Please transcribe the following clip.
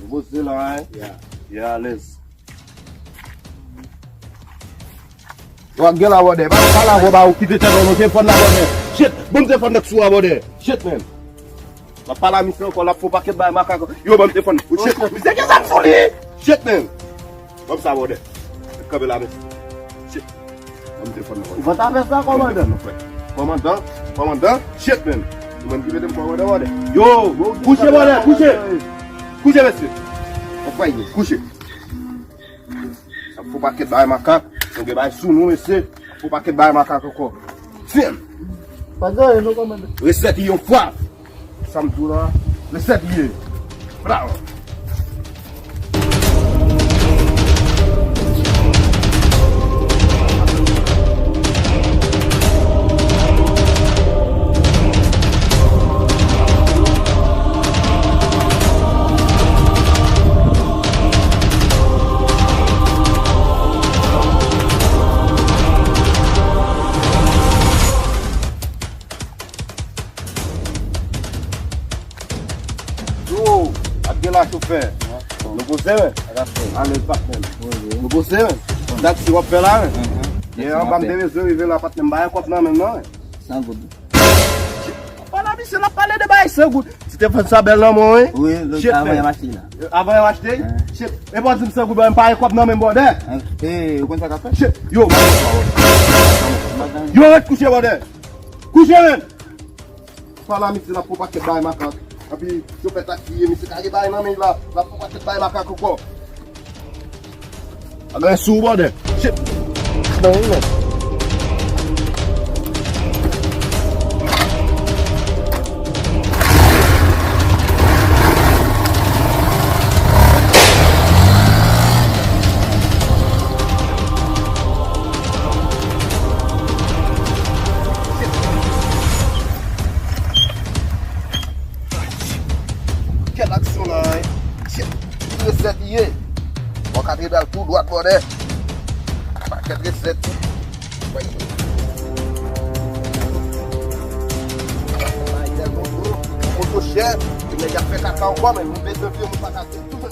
Você lá, hein? Yeah, let's. Get out there. Fala about que te no telefone lá there. Shit, bom telefone da sua there. Shit, man. La fala missão com la faut pas que ba macaco. Yo bom telefone. Shit, mais c'est que ça folie. Shit, man. Vamos ça there. Cabe lá, mais. Shit. Bom telefone. Vai tá pensar comandante. Comandant. Shit, man. Mwen ki vede mwen wade. Yo, couche wade, couche. Couche monsieur. On va y coucher. Faut pas que bail macaque. On va bail sous nous monsieur. Faut pas que bail macaque encore. Tiens. Pas de non commande. Recette yon fois. Ça me tout là. Recette hier. Bravo. Lá chauffeur. Não você, velho? Allez, partenaire. Não você, velho? Dá que se vai pelar, velho? E aí, vamos ver se lá para tembar, quanto não, não, Sangue. Fala, bicho, ela fala de baixo, sangue. Se tem que saber lá, mãe. Oui, avant a machine. Avant eu achei? E pode dizer sangue, vai para quanto não, meu bode? Eh, quanto tá café? Yo, vai coucher, bode. Coucher, velho. Fala, bicho, ela para que vai, macaco. Abi, eu petar aqui, me ficar de baixo, não, lá para bater baixo, macaco, pô. Agora é suba, né? Shit. Não, né? Quelle action là, hein? Recette hier. On va regarder tout droit de bordel. Quelle recette? Oui. Tellement gros, on cher. Il y a fait caca encore, mais nous mettons le vieux, nous pas casser tout le